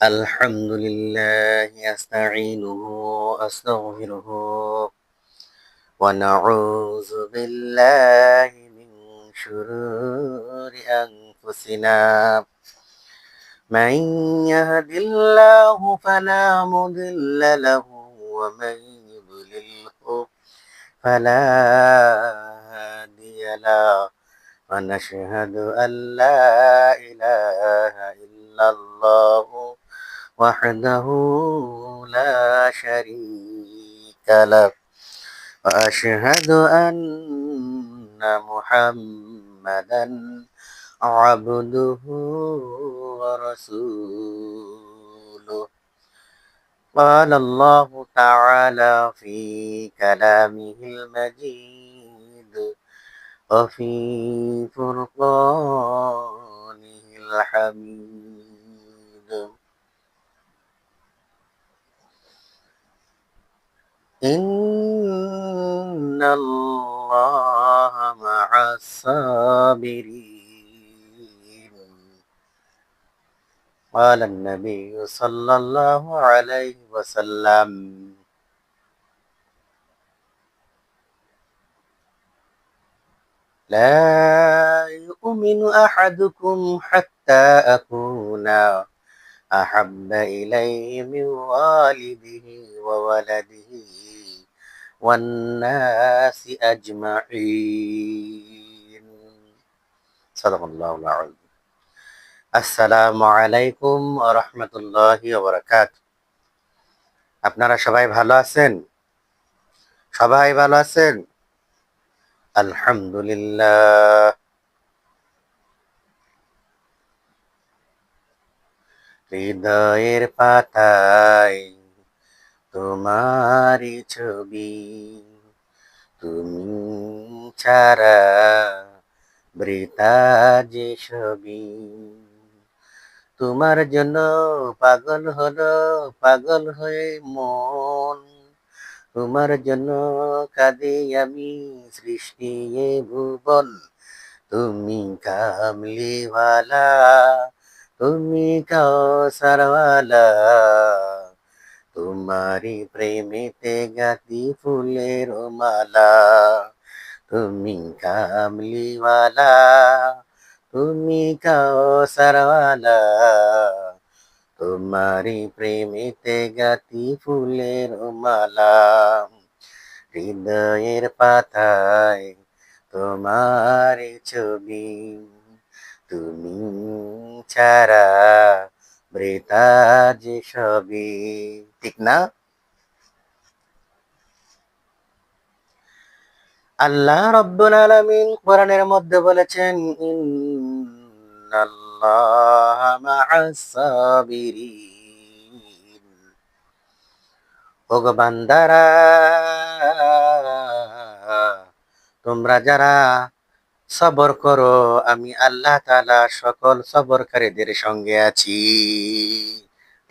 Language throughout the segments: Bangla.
الحمد لله أستعينه وأستغفره ونعوذ بالله من شرور أنفسنا من يهد الله فلا مضل له ومن يضلله فلا هادي له ونشهد أن لا إله إلا الله وحده لا شريك له وأشهد أن محمدا عبده ورسوله قال الله تعالى في كلامه المجيد وفي فرقانه الحميد إن الله مع الصابرين قال النبي صلى الله عليه وسلم لا يؤمن أحدكم حتى أكون أحب إليه من والده وولده والناس أجمعين صدق الله العظيم আসসালামু আলাইকুম ওয়া রাহমাতুল্লাহি ওয়া বারাকাতুহু। আপনারা সবাই ভালো আছেন? সবাই ভালো আছেন? আলহামদুলিল্লাহ। হৃদয়ের পাতায় তোমারই ছবি, তুমি ছাড়া বৃথা যে ছবি। তোমার জন্য পাগল হলো, পাগল হয়ে মন। তোমার জন্য কাঁদি আমি, সৃষ্টি এ ভুবন। তুমি কামলিওয়ালা, তুমি কাউসারওয়ালা, তোমারি প্রেমেতে গাঁথি ফুলের মালা। তুমি কামলিওয়ালা, তুমি কাউসারওয়ালা, তোমারি প্রেমেতে গাঁথি ফুলের মালা। হৃদয়ের পাতায় তোমার ছবি, তুমি ছাড়া বৃথা যে সবই। ঠিক না? আল্লাহ রাব্বুল আলামিন কোরআনের মধ্যে বলেছেন, ইন্নাল্লাহা মা'আস সাবিরিন। ওগো বান্দারা, তোমরা যারা সবর করো, আমি আল্লাহ তাআলা সকল সবরকারীদের সঙ্গে আছি।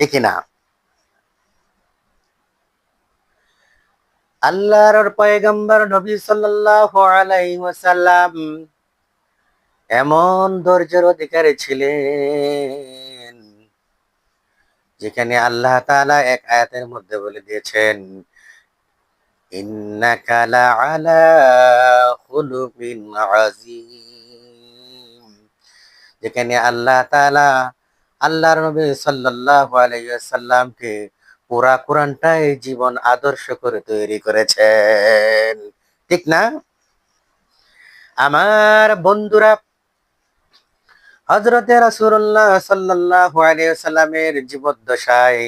ঠিক না? আল্লাহর পয়গম্বর নবী সাল্লাল্লাহু আলাইহি ওয়াসাল্লাম এমন ধৈর্যের অধিকারী ছিলেন, যেখানে আল্লাহ তাআলা এক আয়াতের মধ্যে বলে দিয়েছেন, ইন্নাকা লাআলা খুলুকিন আযীম। যেখানে আল্লাহ তাআলা আল্লাহর নবী সাল্লাল্লাহু আলাইহি ওয়াসাল্লামকে পুরা কোরআনটাই জীবন আদর্শ করে তৈরি করেছেন। ঠিক না? আমার বন্ধুরা, হযরতে রাসূলুল্লাহ সাল্লাল্লাহু আলাইহি ওয়াসাল্লামের জীবদ্দশায়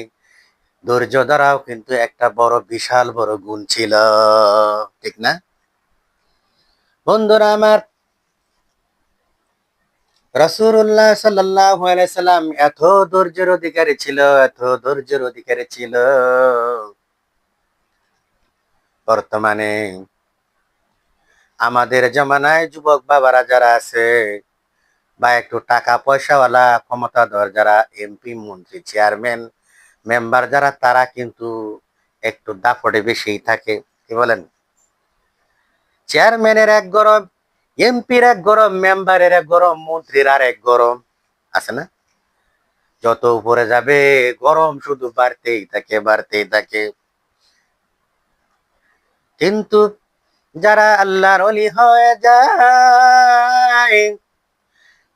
ধৈর্য ধরাও কিন্তু একটা বড় বিশাল বড় গুণ ছিল। ঠিক না? বন্ধুরা আমার, রাসূলুল্লাহ সাল্লাল্লাহু আলাইহি সাল্লাম এত ধৈর্যের অধিকারী ছিল, এত ধৈর্যের অধিকারী ছিল, বর্তমানে আমাদের জামানায় যুবক বাবারা যারা আছে, বা একটু টাকা পয়সাওয়ালা ক্ষমতাধর যারা এমপি, মন্ত্রী, চেয়ারম্যান, মেম্বার যারা, তারা কিন্তু একটু দাপটে বেশিই থাকে। কি বলেন? চেয়ারম্যানের এক গরম, এমপির এক গরম, মেম্বারের এক গরম, মন্ত্রীর আর এক গরম, আছে না? যত উপরে যাবে গরম শুধু বাড়তেই থাকে বাড়তেই থাকে। কিন্তু যারা আল্লাহর ওলি হয়ে যায়,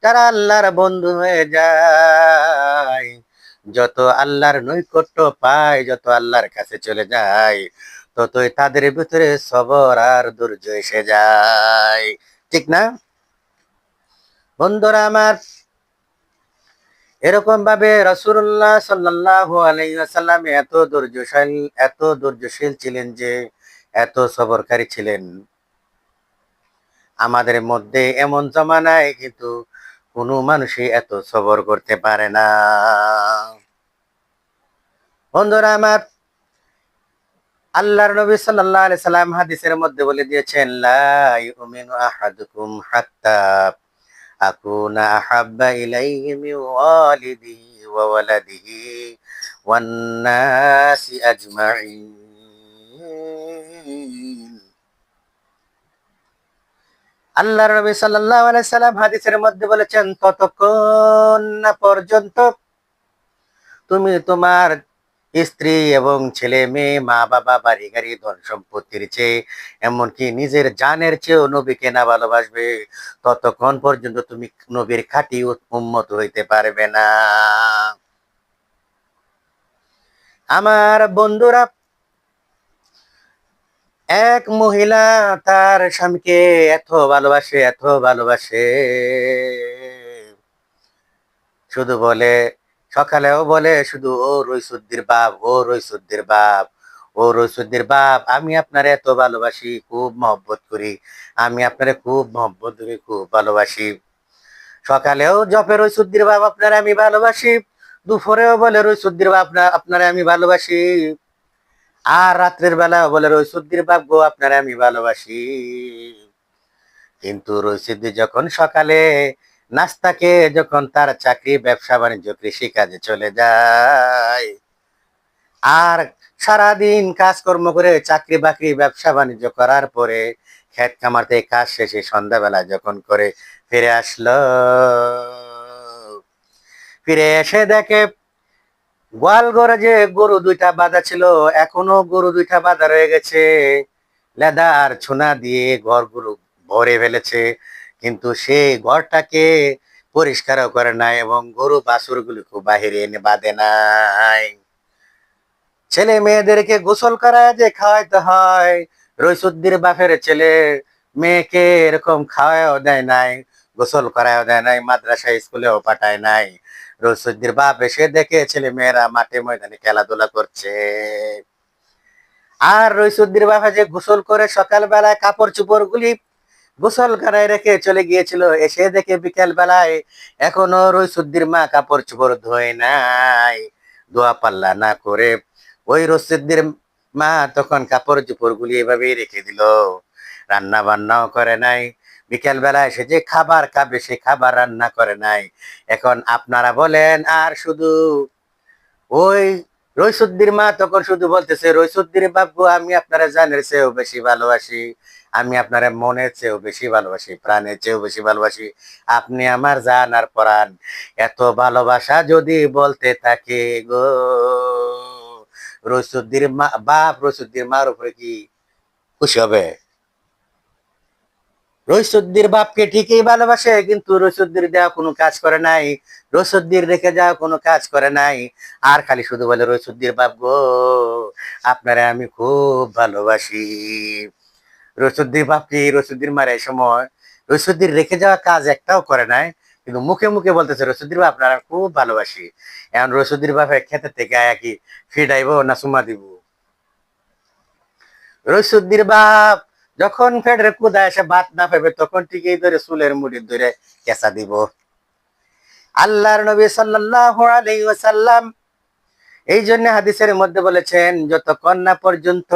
যারা আল্লাহর বন্ধু হয়ে যায়, যত আল্লাহর নৈকট্য পায়, যত আল্লাহর কাছে চলে যায়, ততই তাদের ভিতরে সবর আর ধৈর্য এসে যায়। ঠিক না বন্ধুরা আমার? এরকম ভাবে রাসূলুল্লাহ সাল্লাল্লাহু আলাইহি ওয়াসাল্লাম এত ধৈর্যশীল ছিলেন যে, এত সবরকারী ছিলেন। আমাদের মধ্যে এমন জমানায় কিন্তু কোনো মানুষই এত সবর করতে পারে না। বন্ধুরা আমার, আল্লাহর নবী সাল্লাল্লাহু আলাইহি সাল্লাম হাদিসের মধ্যে বলে দিয়েছেন, লা ইউমিনু আহাদুকুম হাত্তা আকুনা আহাব্বা ইলাইহি মিন ওয়ালিদিহি ওয়া ওয়ালাদিহি ওয়ান নাসি আজমাইন। আল্লাহর নবী সাল্লাল্লাহু আলাইহি সাল্লাম হাদিসের মধ্যে বলেছেন, ততক্ষণ না পর্যন্ত তুমি তোমার স্ত্রী এবং ছেলে মেয়ে, মা বাবা, বাড়ি গাড়ি, ধন সম্পত্তির চেয়ে, এমনকি নিজের জানের চেয়েও নবীকে না ভালোবাসবে, ততক্ষণ পর্যন্ত তুমি নবীর খাঁটি উম্মত হইতে পারবে না। আমার বন্ধুরা, এক মহিলা তার স্বামীকে এত ভালোবাসে, এত ভালোবাসে, শুধু বলে, সকালেও বলে শুধু, ও রইসুদ্দির বাপ, ও রইসুদ্দির বাপ, ও রইসুদ্দির বাপ, আমি আপনার এত ভালোবাসি, খুব মহব্বত করি, আমি আপনারে খুব মহব্বত করি, খুব ভালোবাসি। সকালেও জপে রইসুদ্দির বাপ আপনারে আমি ভালোবাসি, দুপুরেও বলে রইসুদ্দির বাপ আপনারে আমি ভালোবাসি, আর রাত্রের বেলাও বলে রইসুদ্দির বাপ গো আপনারে আমি ভালোবাসি। কিন্তু রইসুদ্দি যখন সকালে নাস্তাকে, যখন তার চাকরি, ব্যবসা বাণিজ্য, কৃষি কাজে চলে যায়, আর সারাদিন কাজকর্ম করে চাকরি বাকরি ব্যবসা বাণিজ্য করার পরে ক্ষেত খামার কাজ শেষে সন্ধ্যাবেলা যখন করে ফিরে আসলো, ফিরে এসে দেখে গোয়াল ঘরে যে গরু দুইটা বাঁধা ছিল, এখনো গরু দুইটা বাঁধা রয়ে গেছে, লেদা আর ছুনা দিয়ে ঘরগুলো ভরে ফেলেছে, কিন্তু সে ঘরটাকে পরিষ্কারও করে নাই এবং গরু বাছুর গুলিকে বাহিরে এনে বাঁধে নাই। ছেলে মেয়েদেরকে গোসল করায় যে খাওয়াইতে হয়, রইসুদ্দির বাপের ছেলে মেয়েকে এরকম খাওয়াও দেয় নাই, গোসল করায়ও দেয় নাই, মাদ্রাসা স্কুলেও পাঠায় নাই। রইসুদ্দির বাপ এসে দেখে ছেলে মেয়েরা মাঠে ময়দানে খেলাধুলা করছে, আর রইসুদ্দির বাবা যে গোসল করে সকালবেলায় কাপড় চোপড় গুলি গোসল খানায় রেখে চলে গিয়েছিল, এসে দেখে বিকেল বেলায় এখনো রইসুদ্দির মা কাপড় চোপড় ধোয় নাই, ধোয়া পাল্লা না করে ওই রইসুদ্দির মা তখন কাপড় চোপড় গুলি এভাবেই রেখে দিল, রান্না বান্নাও করে নাই, বিকেল বেলায় সে যে খাবার খাবে সে খাবার রান্না করে নাই। এখন আপনারা বলেন, আর শুধু ওই রইসুদ্দির মা তখন শুধু বলতেছে, রইসুদ্দির বাবু আমি আপনারা জানের চেয়েও বেশি ভালোবাসি, আমি আপনারা মনের চেয়েও বেশি ভালোবাসি, প্রাণের চেয়েও বেশি ভালোবাসি, আপনি আমার জান আর পরাণ, এত ভালোবাসা যদি বলতে থাকে গো, রইসুদ্দির মা বাপ রইসুদ্দির মার উপরে কি খুশি হবে? রইসুদ্দির বাপকে ঠিকই ভালোবাসে, কিন্তু রইসুদ্দির দেওয়া কোনো কাজ করে নাই, রইসুদ্দির রেখে যাওয়া কোনো কাজ করে নাই, আর খালি শুধু বলে, রইসুদ্দির বাপ গো আপনারে আমি খুব ভালোবাসি। রইসুদ্দির বাপ কি রইসুদ্দির মার এই সময় রইসুদ্দির রেখে যাওয়া কাজ একটাও করে নাই, কিন্তু মুখে মুখে বলতেছে রইসুদ্দির বাপ আপনারা খুব ভালোবাসি। এখন রইসুদ্দির বাপের ক্ষেতের থেকে আয়া কি ফিডাইবো না সুমা দিব? রইসুদ্দির বাপ যখন ফেডের কুদা এসে ভাত না পাবে তখন ঠিকই ধরে চুলের মুড়ি ধরে কেঁচা দিব। আল্লাহর নবী সাল্লাল্লাহু আলাইহি ওয়াসাল্লাম এই জন্য হাদিসের মধ্যে বলেছেন, যতক্ষণ না পর্যন্ত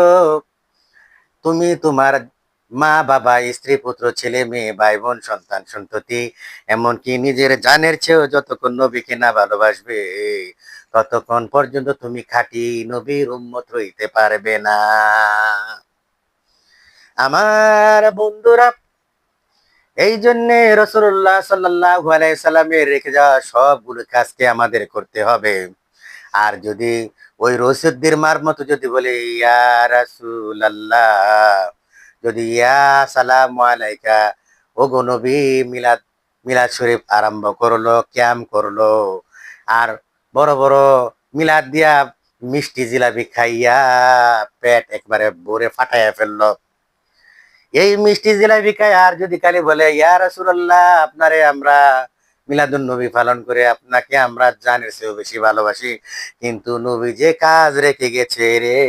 তুমি তোমার মা বাবা, স্ত্রী পুত্র, ছেলে মেয়ে, ভাই বোন, সন্তান সন্ততি, এমনকি নিজের জানের চেয়েও যতক্ষণ নবীকে না ভালোবাসবে, ততক্ষণ পর্যন্ত তুমি খাঁটি নবীর উম্মত হইতে পারবে না। আমার বন্ধুরা, এই জন্য রাসূলুল্লাহ সাল্লাল্লাহু আলাইহি সাল্লামের রেখে যাওয়া সবগুলো কাজকে আমাদের করতে হবে। আর যদি ওই রসিদ্দির মার মতো যদি বলে ইয়া রাসূলুল্লাহ, যদি ইয়া সালামু আলাইকা, ও গো নবী, মিলাদ মিলাদ শরীফ আরম্ভ করলো, ক্যাম করলো, আর বড় বড় মিলাদ দিয়া মিষ্টি জিলাপি খাইয়া পেট একবারে ভরে ফাটাইয়া ফেললো। এই মিষ্টি জিলাপি খাই আর যদি খালি বলে ইয়া রাসূলুল্লাহ, আপনারে আমরা মিলাদুন নবী পালন করে আপনাকে আমরা জানের চেয়েও বেশি ভালোবাসি, কিন্তু নবী যে কাজ রেখে গেছে রে,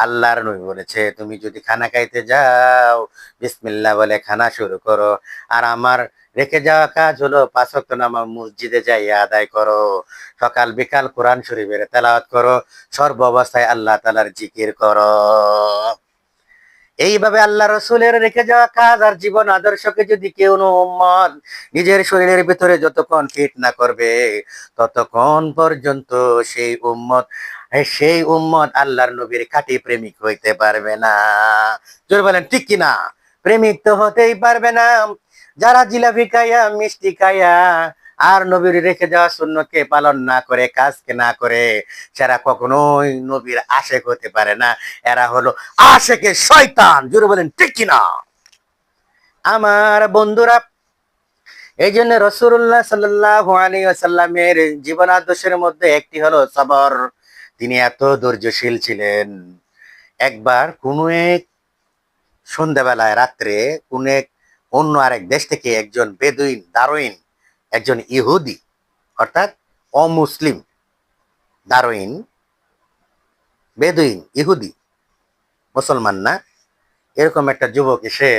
আল্লাহর নবী বলেছে তুমি যদি খানা খাইতে যাও বিসমিল্লাহ বলে খানা শুরু করো, আর আমার রেখে যাওয়া কাজ হলো 5 ওয়াক্ত নামাজ মসজিদে যাইয়া আদায় করো, সকাল বিকাল কোরআন শরীফের তেলাওয়াত করো, সর্ব অবস্থায় আল্লাহ তাআলার জিকির করো। এইভাবে আল্লাহ রসুলের রেখে যাওয়া কাজ আর জীবন আদর্শকে যদি কেউ উম্মত নিজের শরীরের ভিতরে যতক্ষণ ফিট না করবে, ততক্ষণ পর্যন্ত সেই উম্মত আল্লাহর নবীর খাঁটি প্রেমিক হইতে পারবে না। জোর বলেন ঠিক কিনা? প্রেমিক তো হতেই পারবে না। যারা জিলাপি খাইয়া মিষ্টি খাইয়া আর নবীর রেখে যাওয়া সুন্নতকে পালন না করে, কাজকে না করে, সেরা কখনোই নবীর আশেক হতে পারে না। এরা হলো আশেকে শয়তান। জোরে বলেন ঠিক কিনা? আমার বন্ধুরা, এই জন্য রাসূলুল্লাহ সাল্লাল্লাহু আলাইহি ওয়াসাল্লামের জীবন আদর্শের মধ্যে একটি হলো সবর। তিনি এত ধৈর্যশীল ছিলেন। একবার কোন এক সন্ধ্যাবেলায় রাত্রে কোন এক অন্য আরেক দেশ থেকে একজন বেদুইন দারোইন, একজন ইহুদি অর্থাৎ অমুসলিম, দারোইন বেদুইন ইহুদি, মুসলমান না, এরকম একটা যুবক এসে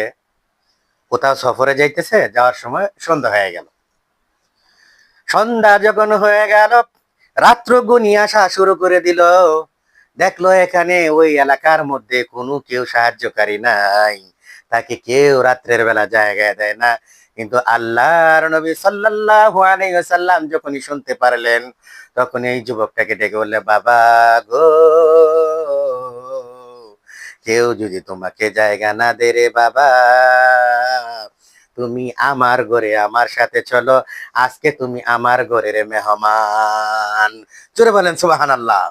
কোথাও সফরে যাইতেছে, যাওয়ার সময় সন্ধ্যা হয়ে গেল। সন্ধ্যা যখন হয়ে গেল, রাত্র ঘনিয়ে আসা শুরু করে দিল। দেখলো এখানে ওই এলাকার মধ্যে কোনো কেউ সাহায্যকারী নাই, তাকে কেউ রাত্রের বেলা জায়গা দেয় না। কিন্তু আল্লাহর নবী সাল্লাল্লাহু আলাইহি ওয়াসাল্লাম যখনই শুনতে পারলেন, তখন এই যুবকটাকে ডেকে বললে, বাবা গো, কেউ যদি তোমাকে জায়গা না দে রে বাবা, তুমি আমার ঘরে আমার সাথে চলো, আজকে তুমি আমার ঘরের মেহমান। জোরে বলেন সুবহানাল্লাহ।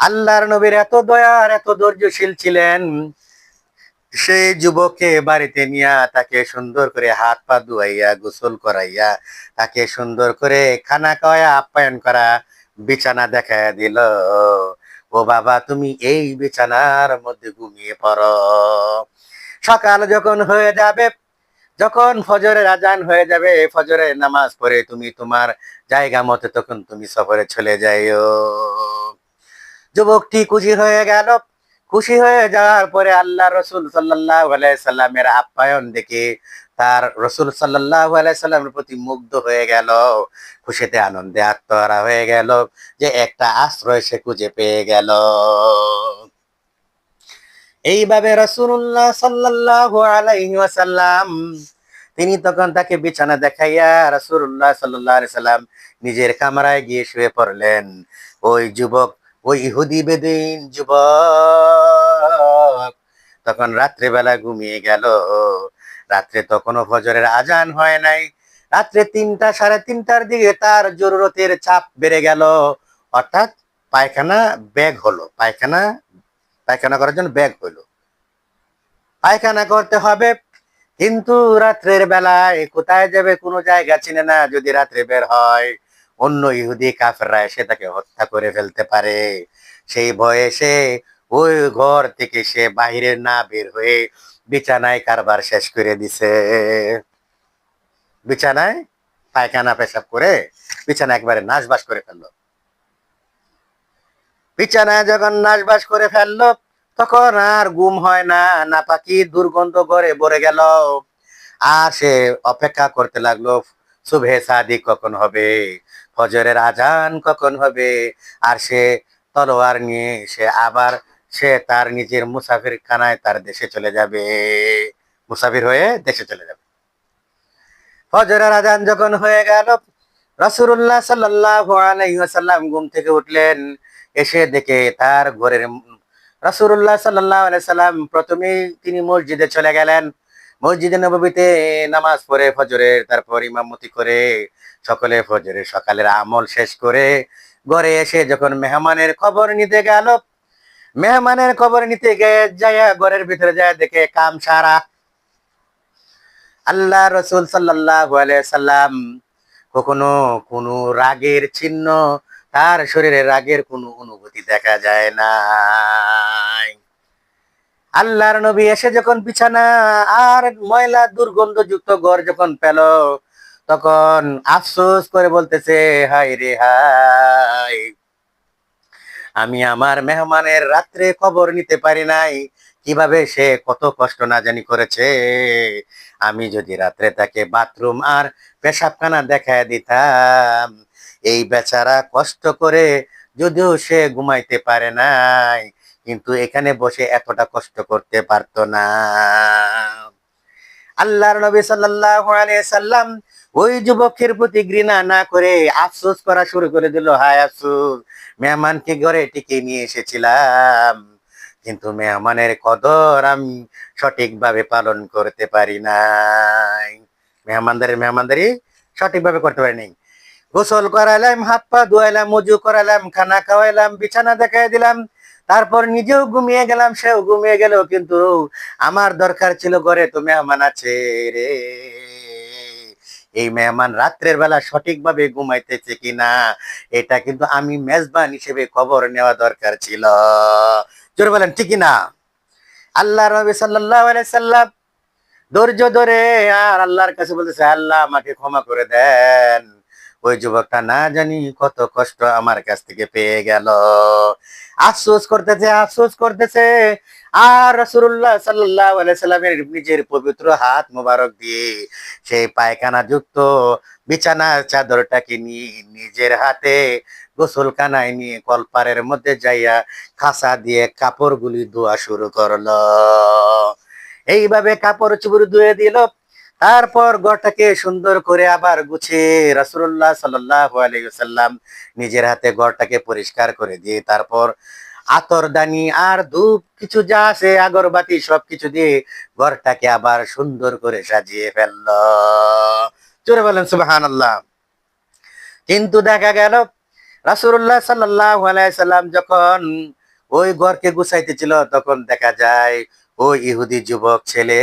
আল্লাহর নবীর এত দয়ার এত ধৈর্যশীল ছিলেন, সেই যুবককে বাড়িতে নিয়া তাকে সুন্দর করে হাত পা ধুয়াইয়া গোসল করাইয়া তাকে সুন্দর করে খানা খাওয়াইয়া আপ্যায়ন করা, বিছানা দেখাইয়া দিল। ও বাবা, তুমি এই বিছানার মধ্যে ঘুমিয়ে পড়ো। সকাল যখন হয়ে যাবে, যখন ফজরের আজান হয়ে যাবে, ফজরের নামাজ পড়ে তুমি তোমার জায়গা মতো তখন তুমি সফরে চলে যাইও। যুবকটি খুশি হয়ে গেল। খুশি হয়ে যাওয়ার পরে আল্লাহ রসুল সাল্লাল্লাহু আলাইহি সাল্লামের আপ্যায়ন দেখে তার রসুল সাল্লাল্লাহু আলাইহি সাল্লামের প্রতি মুগ্ধ হয়ে গেল। খুশিতে আনন্দে আত্মহারা হয়ে গেল যে একটা আশ্রয় সে খুঁজে পেয়ে গেল। এইভাবে রাসূলুল্লাহ সাল্লাল্লাহু আলাইহি ওয়াসাল্লাম তিনি তখন তাকে বিছানা দেখাইয়া রাসূলুল্লাহ সাল্লাল্লাহু আলাইহি সাল্লাম নিজের কামরায় গিয়ে শুয়ে পড়লেন। ওই যুবক, ওই ইহুদি বেদুইন যুবক তখন রাত্রেবেলা ঘুমিয়ে গেল। রাত্রে তখনও ফজরের আজান হয় নাই। রাত্রে 3টা 3:30টার দিকে তার জরুরতের চাপ বেড়ে গেল, অর্থাৎ পায়খানা ব্যাগ হলো, পায়খানা পায়খানা করার জন্য ব্যাগ হলো, পায়খানা করতে হবে। কিন্তু রাত্রের বেলায় কোথায় যাবে, কোনো জায়গা চিনে না। যদি রাত্রে বের হয়, অন্য ইহুদি কাফেররা এসে তাকে হত্যা করে ফেলতে পারে। সেই ভয়ে সে ওই ঘর থেকে সে বাহিরে না বের হয়ে বিছানায় কারবার শেষ করে দিছে। বিছানায় পায়খানা পেশাব করে বিছানা একবারে নাশবাস করে ফেললো। বিছানায় যখন নাশবাস করে ফেললো, তখন আর ঘুম হয় না, নাপাকি দুর্গন্ধ করে ভরে গেল। আর সে অপেক্ষা করতে লাগলো সুবহে সাদিক কখন হবে, ফজরের আজান কখন হবে। আর সে তলোয়ার নিয়ে সে তার নিজের মুসাফির খানায় তার দেশে চলে যাবে, মুসাফির হয়ে দেশে চলে যাবে। ফজরের আজান যখন হয়ে গেল, রাসূলুল্লাহ সাল্লাল্লাহু আলাইহি ওয়াসাল্লাম ঘুম থেকে উঠলেন। এসে দেখে তার ঘরের রাসূলুল্লাহ সাল্লাল্লাহু আলাইহি সাল্লাম প্রথমেই তিনি মসজিদে চলে গেলেন। মসজিদে নববীতে নামাজ পড়ে ফজরের, তারপর ইমামতি করে সকলে ফজরের সকালের আমল শেষ করে ঘরে এসে যখন মেহমানের খবর নিতে গেল, মেহমানের খবর নিতে গিয়ে যায় ঘরের ভিতরে যায় দেখে কাম সারা। আল্লাহ রসুল সাল্লাল্লাহু আলাইহি সাল্লাম কখনো কোনো রাগের চিহ্ন, তার শরীরে রাগের কোনো অনুভূতি দেখা যায় না। আল্লাহর নবী এসে যখন বিছানা আর ময়লা দুর্গন্ধযুক্ত ঘর যখন পেল, তখন আফসোস করে বলতেছে, হায় রে হায়, আমি আমার মেহমানের রাত্রে খবর নিতে পারি নাই, কিভাবে সে কত কষ্ট না জানি করেছে। আমি যদি রাত্রে তাকে বাথরুম আর পেশাবখানা দেখায় দিতাম, এই বেচারা কষ্ট করে যদিও সে ঘুমাইতে পারে নাই, কিন্তু এখানে বসে এতটা কষ্ট করতে পারতো না। আল্লাহর নবী সাল্লাল্লাহু আলাইহি সাল্লাম ওই যুবকের প্রতি ঘৃণা না করে আফসোস করা শুরু করে দিল, হায় আফসোস, মেহমানকে ঘরে টিকে নিয়ে এসেছিলাম, কিন্তু মেহমানের কদর আমি সঠিকভাবে পালন করতে পারি নাই। মেহমানদারি সঠিকভাবে করতে পারি নাই। গোসল করাইলাম, হাত পা ধুয়াইলাম, মজু করাইলাম, খানা খাওয়াইলাম, বিছানা দেখাই দিলাম, তারপর নিজেও ঘুমিয়ে গেলাম, সেও ঘুমিয়ে গেল, কিন্তু আমার দরকার ছিল ঘরে তো মেহমান আছে রে, এই মেহমান রাত্রের বেলা সঠিকভাবে ঘুমাইতেছে কিনা এটা কিন্তু আমি মেজবান হিসেবে খবর নেওয়া দরকার ছিল। জোরে বলেন ঠিক না? আল্লাহ নবী সাল্লাল্লাহু আলাইহি সাল্লাম ধৈর্য ধরে আর আল্লাহর কাছে বলতেছে, আল্লাহ আমাকে ক্ষমা করে দেন, ওই যুবকটা না জানি কত কষ্ট আমার কাছ থেকে পেয়ে গেল। আফসোস করতেছে, আফসোস করতেছে, আর রাসূলুল্লাহ সাল্লাল্লাহু আলাইহি সাল্লামের নিজের পবিত্র হাত মোবারক দিয়ে সেই পায়খানা যুক্ত বিছানার চাদরটাকে নিয়ে নিজের হাতে গোসলখানায় নিয়ে কলপারের মধ্যে যাইয়া খাসা দিয়ে কাপড়গুলি ধোয়া শুরু করলো। এইভাবে কাপড় চোপড় ধুয়ে দিল, তারপর ঘরটাকে সুন্দর করে আবার গুছিয়ে রাসূলুল্লাহ সাল্লাল্লাহু আলাইহি ওয়াসাল্লাম নিজের হাতে ঘরটাকে পরিষ্কার করে দিয়ে তারপর আতরদানি আর ধূপ কিছু যা আছে আগরবাতি সবকিছু দিয়ে ঘরটাকে আবার সুন্দর করে সাজিয়ে ফেললো। জোরে বলেন সুবহানাল্লাহ। কিন্তু দেখা গেল রাসূলুল্লাহ সাল্লাল্লাহু আলাইহি সাল্লাম যখন ওই ঘরকে গুছাইতেছিল, তখন দেখা যায় ওই ইহুদি যুবক ছেলে,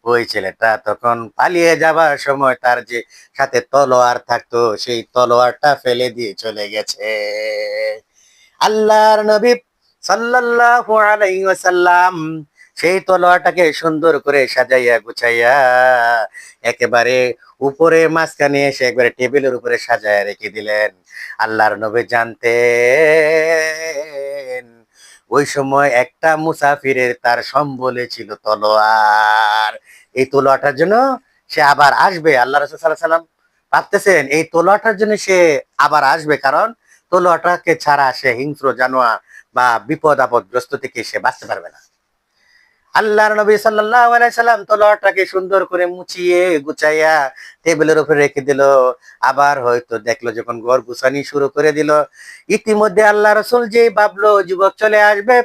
ওই ছেলেটা তখন পালিয়ে যাবার সময় তার যে সাথে তলোয়ার থাকতো সেই তলোয়ারটা ফেলে দিয়ে চলে গেছে। আল্লাহর নবী সাল্লাল্লাহু আলাইহি ওয়াসাল্লাম সেই তলোয়ারটাকে সুন্দর করে সাজাইয়া গুছাইয়া একেবারে উপরে মাঝখানে এসে একবারে টেবিলের উপরে সাজায় রেখে দিলেন। আল্লাহর নবী জানতেন ওই সময় একটা মুসাফিরের তার সম্বলে ছিল তলোয়ার, এই তলোয়ারটার জন্য সে আবার আসবে। আল্লাহ রাসূল সাল্লাল্লাহু আলাইহি সাল্লাম ভাবতেছেন এই তলোয়ারটার জন্য সে আবার আসবে, কারণ তলোয়ারটাকে ছাড়া সে হিংস্র জানোয়ার বা বিপদ আপদগ্রস্ত থেকে সে বাঁচতে পারবে না। আল্লাহর নবী সাল্লাল্লাহু আলাইহি সাল্লাম তলোয়ারটাকে সুন্দর করে মুছিয়ে গুছাইয়া টেবিলের উপরে রেখে দিল। আবার হয়তো দেখলো যখন ঘর গুছানি শুরু করে দিল, ইতিমধ্যে আল্লাহ রাসূল যে ভাবলো যুবক চলে আসবে,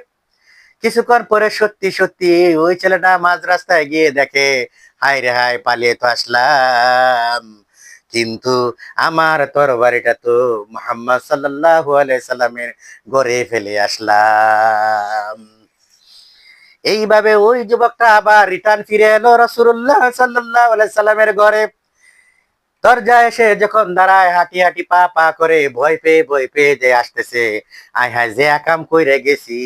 কিছুক্ষণ পরে সত্যি সত্যি ওই ছেলেটা মাঝ রাস্তায় গিয়ে দেখে, হায় রে হায়, পালিয়ে তো আসলাম, কিন্তু আমার তরবারিটা তো মুহাম্মদ সাল্লাল্লাহু আলাইহি সাল্লামের ঘরে ফেলে আসলাম। এইভাবে ওই যুবকটা আবার রিটার্ন ফিরে এলো রাসূলুল্লাহ সাল্লাল্লাহু আলাইহি সাল্লামের ঘরে। দরজায় এসে যখন দাঁড়ায়, হাঁটি হাঁটি পা পা করে ভয় পেয়ে যে আসতেছে, আয় হায় যে আকাম কইরে গেছি,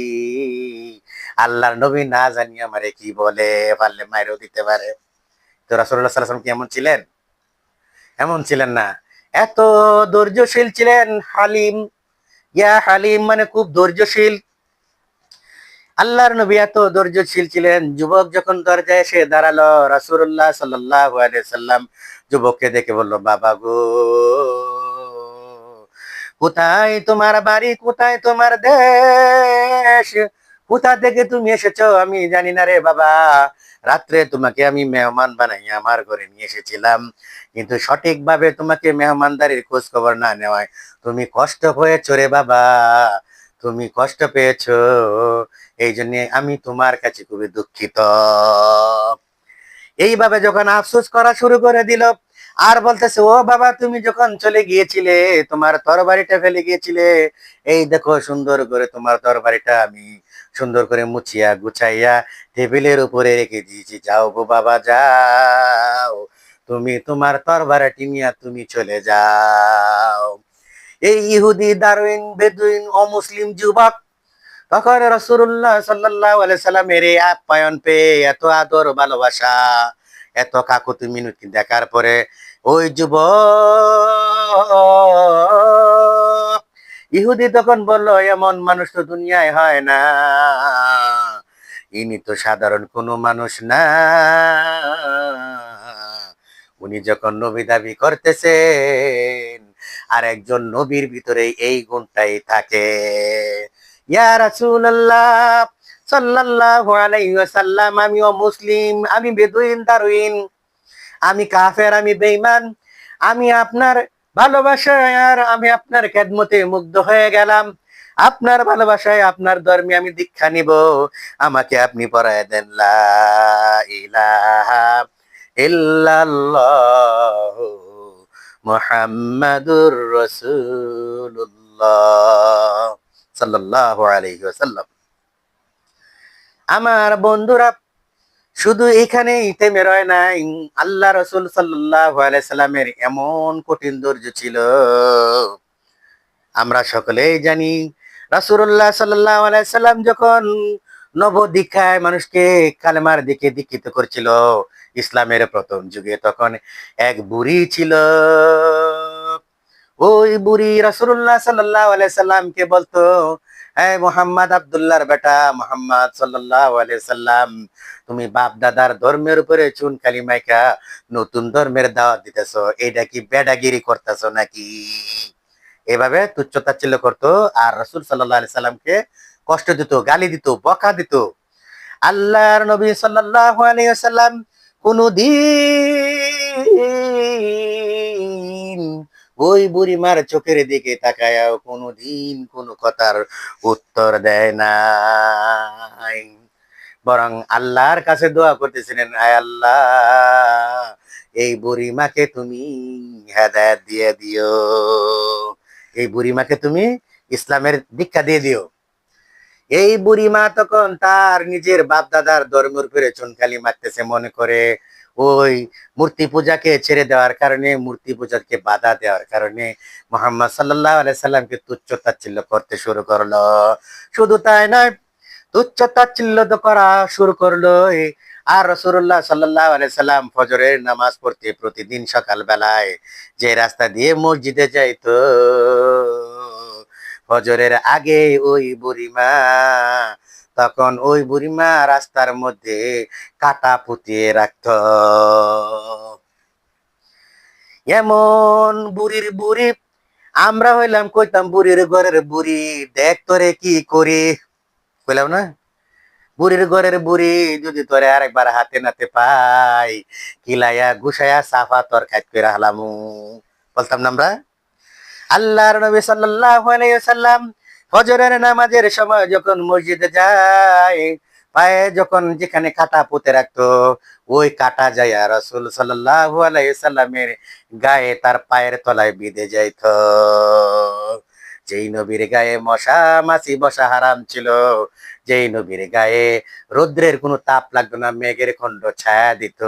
আল্লাহর নবী না জানি আমারে কি বলে, পারলে মাইরও দিতে পারে। তো রাসূলুল্লাহ সাল্লাল্লাহু আলাইহি ওয়াসাল্লাম কি এমন ছিলেন? এমন ছিলেন না, এত ধৈর্যশীল ছিলেন। হালিম, ইয়া হালিম মানে খুব ধৈর্যশীল। আল্লাহর নবী এত ধৈর্যশীল ছিলেন, যুবক যখন দরজায় এসে দাঁড়ালো, রাসূলুল্লাহ সাল্লাল্লাহু আলাইহি সাল্লাম যুবককে দেখে বলল, বাবা গো, কোথায় তোমার বাড়ি, কোথায় তোমার দেশ, কোথা থেকে তুমি এসেছো আমি জানি না রে বাবা, রাত্রে তোমাকে আমি মেহমান বানাই আমার ঘরে নিয়ে এসেছিলাম, কিন্তু সঠিকভাবে তোমাকে মেহমানদারির খোঁজ খবর না নেওয়ায় তুমি কষ্ট হয়েছো রে বাবা, তুমি কষ্ট পেয়েছো, এই জন্য আমি তোমার কাছে খুবই দুঃখিত। এইভাবে যখন আফসোস করা শুরু করে দিল, আর বলতেছে, ও বাবা, তুমি যখন চলে গিয়েছিলে, তোমার তরবারিটা ফেলে গিয়েছিলে, এই দেখো সুন্দর করে তোমার তরবারিটা আমি সুন্দর করে মুছিয়া গুছাইয়া টেবিলের উপরে রেখে দিয়েছি, যাও গো বাবা যাও, তুমি তোমার তরবারিটি নিয়ে তুমি চলে যাও। এই ইহুদি, দারুইন, বেদুইন, অমুসলিম যুবক তখন রাসূলুল্লাহ সাল্লাল্লাহু আলাইহি সাল্লামের এই আপ্যায়ন পেয়ে, এত আদর ভালোবাসা, এত কাকুতি মিনতি দেখার পরে ওই যুবক ইহুদি তখন বলল, এমন মানুষ তো দুনিয়ায় হয় না, ইনি তো সাধারণ কোনো মানুষ না, উনি যখন নবী দাবি করতেছেন, আর একজন নবীর ভিতরে এই গুণটাই থাকে। ইয়া রাসূলুল্লাহ সাল্লাল্লাহু আলাইহি ওয়াসাল্লাম, আমিও মুসলিম, আমি বেদুইন, দারুইন, আমি কাফের, আমি বেঈমান, আমি আপনার ভালোবাসায় আর আমি আপনার খেদমতে মুগ্ধ হয়ে গেলাম, আপনার ভালোবাসায় আপনার ধর্মে আমি দীক্ষা নিব, আমাকে আপনি পড়ায় দেন লা ইলাহা ইল্লাল্লাহ মুহাম্মাদুর রাসূলুল্লাহ সাল্লাল্লাহু আলাইহি ওয়াসাল্লাম। আমার বন্ধুরা, শুধু এখানেই থেমে রয় নাই, আল্লাহ রসুল সাল্লাল্লাহু আলাইহি সাল্লামের এমন কঠিন ধৈর্য ছিল, আমরা সকলেই জানি। রাসূলুল্লাহ সাল্লাল্লাহু আলাইহি সাল্লাম যখন নব দীক্ষায় মানুষকে কালেমার দিকে দীক্ষিত করছিল ইসলামের প্রথম যুগে, তখন এক বুড়ি ছিল। ওই বুড়ি রাসূলুল্লাহ সাল্লাল্লাহু আলাইহি সাল্লামকে বলতো, হ্যাঁ মোহাম্মদ, আব্দুল্লাহর বেটা মোহাম্মদ সাল্লাল্লাহু আলাইহি সাল্লাম, তুমি বাপ দাদার ধর্মের উপরে চুন কালি মাইকা নতুন ধর্মের দাওয়াত দিতেছো, এটা কি বেডাগিরি করতেছো নাকি? এভাবে তুচ্ছতাচ্ছিল্য করতো, আর রাসূল সাল্লাল্লাহু আলাইহি সাল্লামকে কষ্ট দিত, গালি দিত, বকা দিত। আল্লাহর নবী সাল্লাল্লাহু আলাইহি ওয়াসাল্লাম কোনদিন ওই বুড়িমার চোখের দিকে তাকায়াও কোনদিন কোনো কথার উত্তর দেয় নাই, বরং আল্লাহর কাছে দোয়া করতেছিলেন, আয় আল্লাহ, এই বুড়িমাকে তুমি হেদায়েত দিয়ে দিও, এই বুড়িমাকে তুমি ইসলামের দীক্ষা দিয়ে দিও। এই বুড়িমা তখন তার নিজের বাপ দাদার ধর্মের উপরে চুনকালি মারতেছে, মনে করে ওই মূর্তি পূজাকে ছেড়ে দেওয়ার কারণে, মূর্তি পূজাকে বাধা দেওয়ার কারণে মুহাম্মদ সাল্লাল্লাহু আলাইহি সাল্লামকে তুচ্ছ তাচ্ছিল্য করতে শুরু করলো। শুধু তাই নয়, তুচ্ছ তাচ্ছিল্য তো করা শুরু করলো। আর রাসূলুল্লাহ সাল্লাল্লাহু আলাইহি সাল্লাম ফজরের নামাজ পড়তে প্রতিদিন সকাল বেলায় যে রাস্তা দিয়ে মসজিদে যাইতো, ফজরের আগে ওই বুড়িমা, তখন ওই বুড়িমা রাস্তার মধ্যে কাটা পুঁতিয়ে রাখত। এমন বুড়ির বুড়ি, আমরা হইলাম কইতাম বুড়ির ঘরের বুড়ি, দেখ তোরে কি করি, কইলাম না, বুড়ির ঘরের বুড়ি যদি তোরে আরেকবার হাতে নাতে পাই, কিলাইয়া গুছাইয়া সাফা তোর খাইত করে হালামু, বলতাম না আমরা। আল্লাহর নবী সাল্লাল্লাহু আলাইহি ওয়াসাল্লাম ফজরের নামাজের সময় যখন মসজিদে যায়, পায়ে যখন যেখানে কাটা পুঁতে রাখতো, ওই কাটা যাইয়া রাসূল সাল্লাল্লাহু আলাইহি সাল্লামের গায়ে, তার পায়ের তলায় বিঁধে যাইত। যেই নবীর গায়ে মশা মাছি বসা হারাম ছিল, যেই নবীর গায়ে রৌদ্রের কোনো তাপ লাগতো না, মেঘের খণ্ড ছায়া দিত,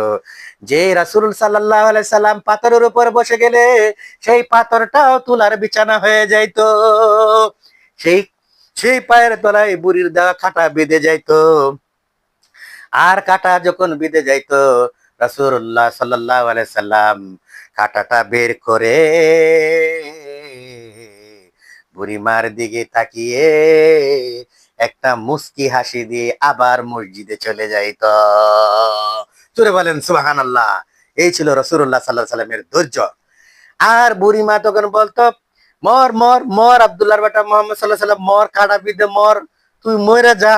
যে রাসূল সাল্লাল্লাহু আলাইহি সাল্লাম পাথরের উপর বসে গেলে সেই পাথরটাও তুলার বিছানা হয়ে যাইতো, সেই সেই পায়ের তলায় বুড়ির দেওয়া কাঁটা বেঁধে যাইতো। আর কাঁটা যখন বেঁধে যাইতো, রাসূলুল্লাহ সাল্লাল্লাহু আলাইহি সাল্লাম কাঁটাটা বের করে বুড়িমার দিকে তাকিয়ে একটা মুস্কি হাসি দিয়ে আবার মসজিদে চলে যাইতো। জোরে বলেন সুবহানাল্লাহ। এই ছিল রাসূলুল্লাহ সাল্লাল্লাহু আলাইহি সাল্লামের ধৈর্য। আর বুড়িমা তখন বলতো, মর মর মর, আব্দুল্লাহর বেটা মুহাম্মদ সাল্লাল্লাহু আলাইহি সাল্লাম, মর, কাঁটা বিঁধে মর, তুই মরে যা।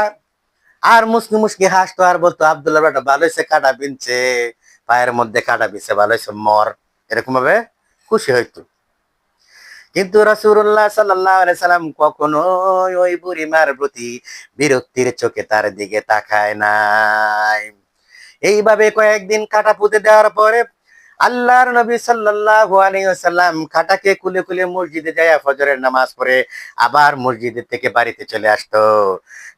আর মুসকি মুসকি হাসতো আর বলতো, আব্দুল্লাহর বেটা ভালো হয়েছে, কাঁটা বিনছে, পায়ের মধ্যে কাঁটা বিনছে, ভালো হয়েছে, মর, এরকম ভাবে খুশি হইতো। কিন্তু রাসূলুল্লাহ সাল্লাল্লাহু আলাইহি সাল্লাম কখনো ওই বুড়িমার প্রতি বিরক্তির চোখে তার দিকে তাকায় নাই। এইভাবে কয়েকদিন কাটা পুঁতে দেওয়ার পরে আল্লাহর নবী সাল্লাল্লাহু আলাইহি ওয়াসাল্লাম কাটাকে কুলে কুলে মসজিদে যায় ফজরের নামাজ পড়ে আবার মসজিদের থেকে বাড়িতে চলে আসতো।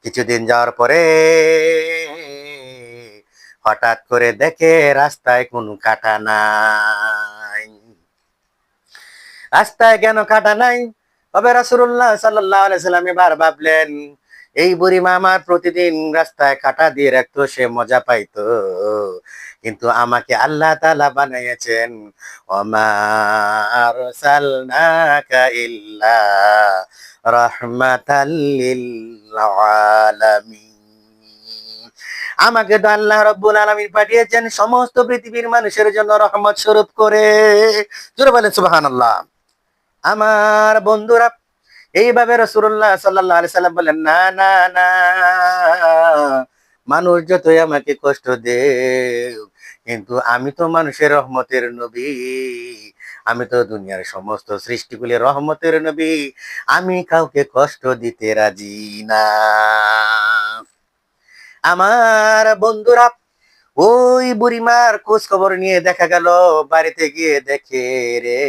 কিছুদিন যাওয়ার পরে হঠাৎ করে দেখে রাস্তায় কোনো কাটা নাই। রাস্তায় কেন কাটা নাই? তবে রাসূলুল্লাহ সাল্লাল্লাহু আলাইহি সাল্লাম এবার ভাবলেন, এই বুড়িমা আমার প্রতিদিন রাস্তায় কাটা দিয়ে রাখতো, সে মজা পাইতো, কিন্তু আমাকে আল্লাহ তাআলা বানিয়েছেন ওমা আরসালনাকা ইল্লা রাহমাতাল লিল আলামিন। আমাকে তো আল্লাহ রাব্বুল আলামিন পাঠিয়েছেন সমস্ত পৃথিবীর মানুষের জন্য রহমত স্বরূপ করে। জোরে বলেন সুবহানাল্লাহ। আমার বন্ধুরা, এইভাবে রাসূলুল্লাহ সাল্লাল্লাহু আলাইহি সাল্লাম বলেন, না না না, মানুষ যতই আমাকে কষ্ট দেয়, কিন্তু আমি তো মানুষের রহমতের নবী, আমি তো দুনিয়ার সমস্ত সৃষ্টিগুলির রহমতের নবী, আমি কাউকে কষ্ট দিতে রাজি না। আমার বন্ধুরা, ওই বুড়িমার খোঁজ খবর নিয়ে দেখা গেল বাড়িতে গিয়ে দেখে রে,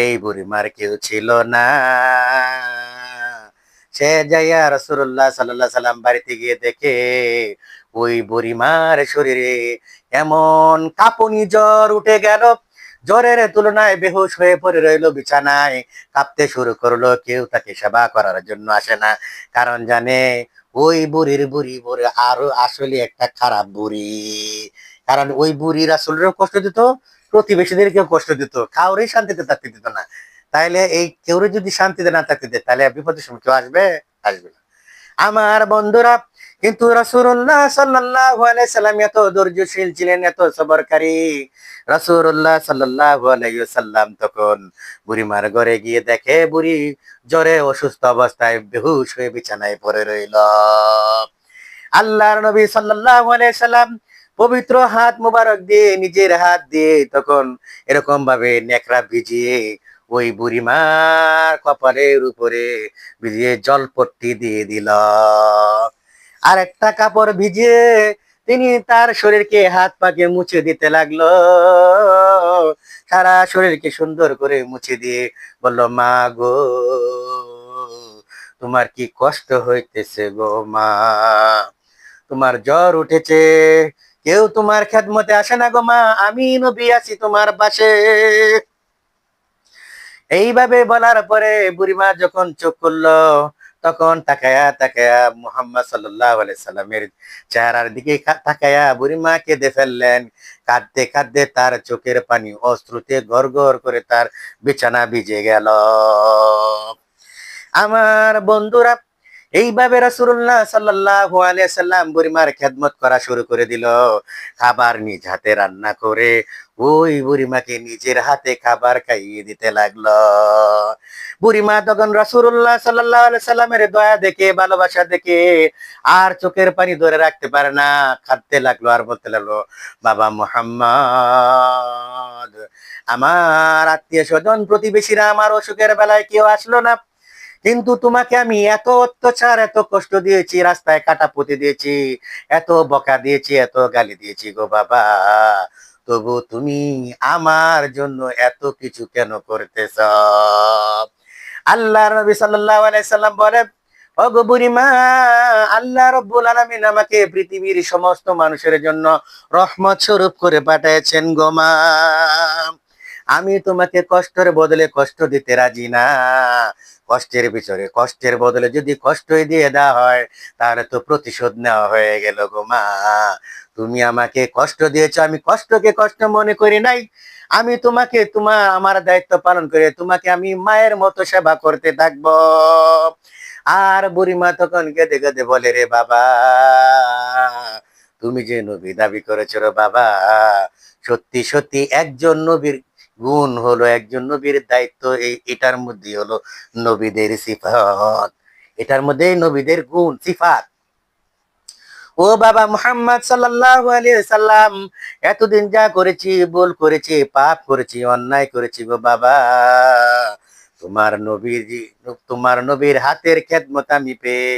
এই বুড়িমার কেউ ছিল না। সে যাইয়া রাসূলুল্লাহ সাল্লাল্লাহু সাল্লাম বাড়িতে গিয়ে দেখে ওই বুড়িমার শরীরে এমন কাঁপুনি জ্বর উঠে গেল, জ্বরের তুলনায় বেহুশ হয়ে পড়ে রইল বিছানায়, কাঁপতে শুরু করলো। কেউ তাকে সেবা করার জন্য আসে না, কারণ জানে ওই বুড়ির বুড়ি আরো আসলে একটা খারাপ বুড়ি। কারণ ওই বুড়ি রাসূলেরও কষ্ট দিত, প্রতিবেশীদেরকেও কষ্ট দিত, কাউরেই শান্তিতে থাকতে দিত না। তাইলে এই কেউ যদি শান্তিতে না থাকতে দেয়, তাহলে বিপদের সময় কেউ আসবে? আসবে না। আমার বন্ধুরা, কিন্তু রাসূলুল্লাহ সাল্লাল্লাহু আলাইহি সাল্লাম এত ধৈর্যশীল ছিলেন, এত সবরকারী। রাসূলুল্লাহ সাল্লাল্লাহু আলাইহি ওয়াসাল্লাম তখন বুড়িমার ঘরে গিয়ে দেখে বুড়ি জ্বরে অসুস্থ অবস্থায় বেহুশ হয়ে বিছানায় পড়ে রইল। আল্লাহর নবী সাল্লাল্লাহু আলাইহি সাল্লাম পবিত্র হাত মুবারক দিয়ে, নিজের হাত দিয়ে তখন এরকম ভাবে নেকড়া ভিজিয়ে ওই বুড়িমার কপালের উপরে ভিজিয়ে জলপট্টি দিয়ে দিল। আর একটা কাপড় ভিজিয়ে তিনি তার শরীরকে হাত পাকে মুছে দিতে লাগলো, সারা শরীরকে সুন্দর করে মুছে দিয়ে বলল, মা গো, তোমার কি কষ্ট হইতেছে গো মা? তোমার জ্বর উঠেছে, কেউ তোমার খেদমতে আসে না গো মা, আমি নবী আছি তোমার পাশে। এইভাবে বলার পরে বুড়িমা যখন চোখ করলো, তখন তাকায়া তাকায়া মুহাম্মদ সাল্লাল্লাহু আলাইহি সাল্লামের চেহারার দিকে তাকায়া বুড়িমা কেঁদে ফেললেন। কাঁদতে কাঁদতে তার চোখের পানি অশ্রুতে গড় গড় করে তার বিছানা ভিজে গেল। আমার বন্ধুরা, এইভাবে রাসূলুল্লাহ সাল্লাল্লাহু আলাইহি সাল্লাম বুড়িমার খেদমত করা শুরু করে দিল। খাবার নিজ হাতে রান্না করে ওই বুড়িমাকে নিজের হাতে খাবার খাইয়ে দিতে লাগলো। বুড়িমা তখন রাসূলুল্লাহ সাল্লাল্লাহু আলাইহি সাল্লামের দয়া দেখে, ভালোবাসা দেখে আর চোখের পানি ধরে রাখতে পারে না, কাঁদতে লাগলো আর বলতে লাগলো, বাবা মুহাম্মদ, আমার আত্মীয় স্বজন প্রতিবেশীরা আমার অসুখের বেলায় কেউ আসলো না, কিন্তু তোমাকে আমি এত অত্যাচার, এত কষ্ট দিয়েছি, রাস্তায় কাটা পুঁতে দিয়েছি, এত বকা দিয়েছি, এত গালি দিয়েছি গো বাবা, তবু তুমি আমার জন্য এত কিছু কেন করতেছ? আল্লাহ নবী সাল্লাল্লাহু আলাইহি সাল্লাম বলেন, ও গো বুড়িমা, আল্লাহ রাব্বুল আলামিন আমাকে পৃথিবীর সমস্ত মানুষের জন্য রহমত স্বরূপ করে পাঠিয়েছেন গো মা। আমি তোমাকে কষ্টের বদলে কষ্ট দিতে রাজি না। কষ্টের পিছনে কষ্টের বদলে যদি কষ্টই দিয়ে দেওয়া হয়, তাহলে তো প্রতিশোধ নেওয়া হয়ে গেল গো মা। তুমি আমাকে কষ্ট দিয়েছো, আমি কষ্টকে কষ্ট মনে করি নাই। আমি তোমাকে আমার দায়িত্ব পালন করে তোমাকে আমি মায়ের মতো সেবা করতে থাকবো। আর বুড়িমা তখন কেঁদে কেঁদে বলে, রে বাবা, তুমি যে নবী দাবি করেছো রে বাবা, সত্যি সত্যি একজন নবীর গুণ হলো, একজন নবীর দায়িত্ব এটার মধ্যে হলো নবীদের সিফাত, এটার মধ্যে নবীদের গুণ সিফাত। ও বাবা মুহাম্মদ সাল্লাল্লাহু আলাইহি সাল্লাম, এতদিন যা করেছি, ভুল করেছি, পাপ করেছি, অন্যায় করেছি গো বাবা, তোমার নবীর হাতের খেদমত আমি পেয়ে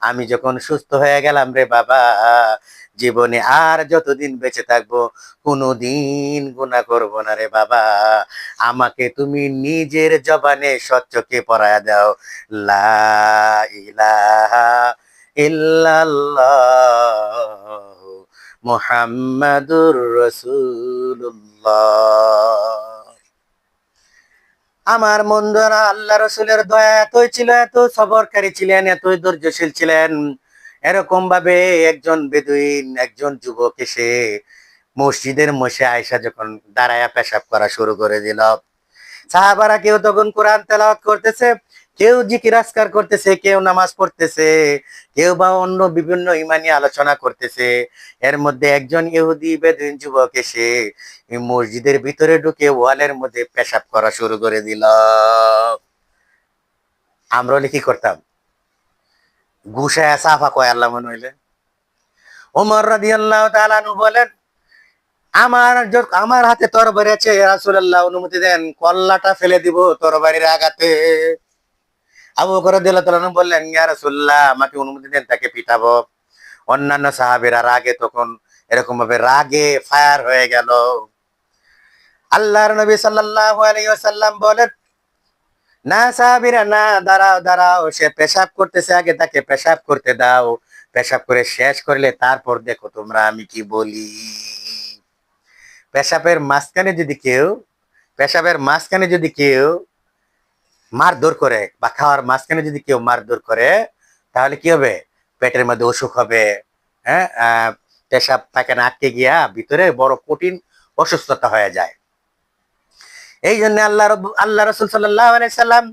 আমি যখন সুস্থ হয়ে গেলাম রে বাবা, জীবনে আর যতদিন বেঁচে থাকবো কোনোদিন গুনাহ করব না রে বাবা। আমাকে তুমি নিজের জবানে সচ্চকে পড়ায়া দাও, লা ইলাহা ইল্লাল্লাহ মুহাম্মাদুর রাসূলুল্লাহ। আমার বন্ধুরা, আল্লাহ রসুলের দয়া এতই ছিল, এত সবরকারী ছিলেন, এতই ধৈর্যশীল ছিলেন। এরকম ভাবে একজন বেদুইন, একজন যুবক এসে মসজিদের মধ্যে আয়সা যখন দাঁড়ায়া পেশাব করা শুরু করে দিল, সাহাবারা কেউ তখন কোরআন তেলাওয়াত করতেছে, কেউ জিকির আজকার করতেছে, কেউ নামাজ পড়তেছে, কেউ বা অন্য বিভিন্ন ইমানি আলোচনা করতেছে। এর মধ্যে একজন ইহুদি বেদুইন যুবক এসে এই মসজিদের ভিতরে ঢুকে ওয়ালের মধ্যে পেশাব করা শুরু করে দিল। আমরা হলে কি করতাম? ঘুষায় সাফা কয় আল্লাহ মনে হইলে। ওমর রাদিয়াল্লাহু তাআলা আনহু বলেন, আমার হাতে তরবারি আছে, রাসূলুল্লাহ অনুমতি দেন কল্লাটা ফেলে দিব তরবারির আঘাতে। আবু বকর রাদিয়াল্লাহু তাআলা আনহু বললেন, ইয়া রাসূলুল্লাহ আমাকে অনুমতি দেন তাকে পিটাবো। অন্যান্য সাহাবীরা রাগে তখন এরকম ভাবে রাগে ফায়ার হয়ে গেল। আল্লাহর নবী সাল্লাল্লাহু আলাইহি ওয়াসাল্লাম বলেন, না সাহাবীরা না, দাঁড়াও দাঁড়াও, সে পেশাব করতেছে, আগে তাকে পেশাব করতে দাও, পেশাব করে শেষ করলে তারপর দেখো তোমরা আমি কি বলি। পেশাবের মাঝখানে যদি কেউ পেশাবের মাঝখানে যদি কেউ মারধর করে বা খাওয়ার মাঝখানে যদি কেউ মারধর করে, তাহলে কি হবে? পেটের মধ্যে অসুখ হবে। হ্যাঁ, পেশাব পায়খানা আটকে গিয়া ভিতরে বড় কঠিন অসুস্থতা হয়ে যায়। এই জন্য আল্লাহ রসুল সাল্লাল্লাহু আলাইহি সাল্লাম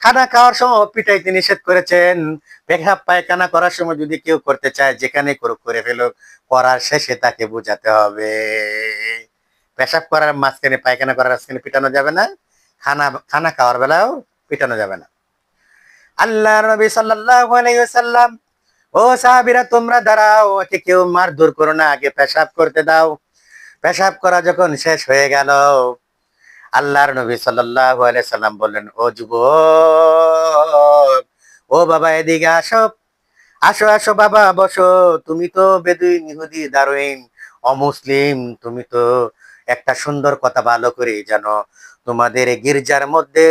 খানা খাওয়ার সময় পিটাইতে নিষেধ করেছেন। পেশাব পায়খানা করার সময় যদি কেউ করতে চায়, যেখানে করুক করে ফেলুক, করার শেষে তাকে বোঝাতে হবে। পেশাব করার মাঝখানে, পায়খানা করার মাঝখানে পিটানো যাবে না, খানা খানা খাওয়ার বেলাও পিটানো যাবে না। আল্লাহ নবী সাল্লাল্লাহু আলাইহি ওয়াসাল্লাম, ও সাহাবীরা তোমরা দাঁড়াও, একে কেউ মারধর করো না, আগে পেশাব করতে দাও। পেশাব করা যখন শেষ হয়ে গেল, আল্লাহর নবী সাল্লাল্লাহু আলাইহি সাল্লাম বললেন, ও যুবক, ও বাবা এদিকে আসো, আসো আসো বাবা বসো। তুমি তো বেদুইন ইহুদি দারুইন অমুসলিম, তুমি তো একটা সুন্দর কথা ভালো করে জানো। তোমাদের গির্জার মধ্যে,